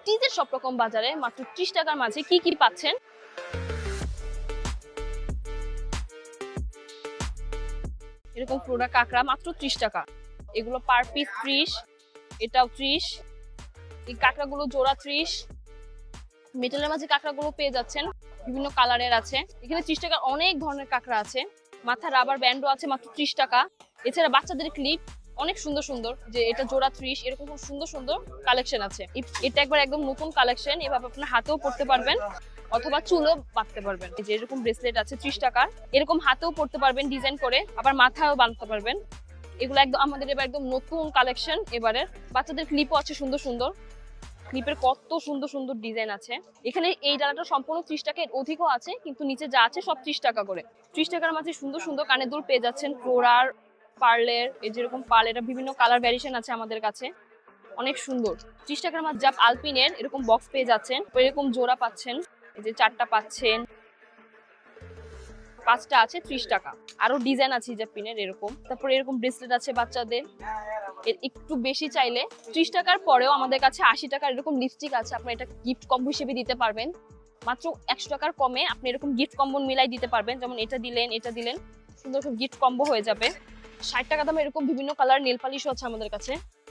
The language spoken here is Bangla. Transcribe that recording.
টিজের সব রকম বাজারে মাত্র 30 টাকার মাঝে কি কি পাচ্ছেন। এরকম পুরোটা কাঁকড়া মাত্র 30 টাকা, এগুলো পার পিস 30, এটাও 30, এই কাঁকড়াগুলো জোড়া 30। মেটালের মাঝে কাঁকড়াগুলো পেয়ে যাচ্ছেন, বিভিন্ন কালারের আছে। এখানে 30 টাকার অনেক ধরনের কাঁকড়া আছে, মাথা রাবার ব্যান্ডও আছে মাত্র 30 টাকা। এছাড়া বাচ্চাদের ক্লিপ অনেক সুন্দর সুন্দর, যে এটা জোড়া 30, এরকম খুব সুন্দর সুন্দর কালেকশন আছে। এটা একবার একদম নতুন কালেকশন, এভাবে আপনার হাতেও পড়তে পারবেন অথবা চুলও বাঁধতে পারবেন। এই যে এরকম ব্রেসলেট আছে 30 টাকার, এরকম হাতেও পড়তে পারবেন ডিজাইন করে, আবার মাথায়ও বাঁধতে পারবেন। এগুলো একদম আমাদের এবার একদম নতুন কালেকশন এবারের। বাচ্চাদের ক্লিপও আছে সুন্দর সুন্দর, ক্লিপের কত সুন্দর সুন্দর ডিজাইন আছে। এখানে এই ডালাটা সম্পূর্ণ 30 টাকার অধিকও আছে, কিন্তু নিচে যা আছে সব 30 টাকা করে। 30 টাকার মাঝে সুন্দর সুন্দর কানের দুল পেয়ে যাচ্ছেন, ফ্লোরার, পার্লের, এই যেরকম পার্লের বিভিন্ন কালার ভ্যারিয়েশন আছে আমাদের কাছে, অনেক সুন্দর। 30 টাকার মাঝে জাপ আলপিনের এরকম বক্স পেয়ে যাচ্ছেন, এরকম জোড়া পাচ্ছেন, এই যে 4টা পাচ্ছেন, 5টা আছে 30 টাকা। আরো ডিজাইন আছে হিজাব-পিনের এরকম। তারপরে এরকম ব্রেসলেট আছে বাচ্চাদের, এর একটু বেশি চাইলে 30 টাকার পরেও আমাদের কাছে 80 টাকার এরকম লিপস্টিক আছে, আপনি এটা গিফট কম্বো হিসেবে দিতে পারবেন। মাত্র 100 টাকার কমে আপনি এরকম গিফট কম্বো মিলাই দিতে পারবেন, যেমন এটা দিলেন এটা দিলেন, সুন্দর গিফট কম্বো হয়ে যাবে। 60 টাকা দামে এরকম বিভিন্ন কালার নেল পালিশও আছে আমাদের কাছে।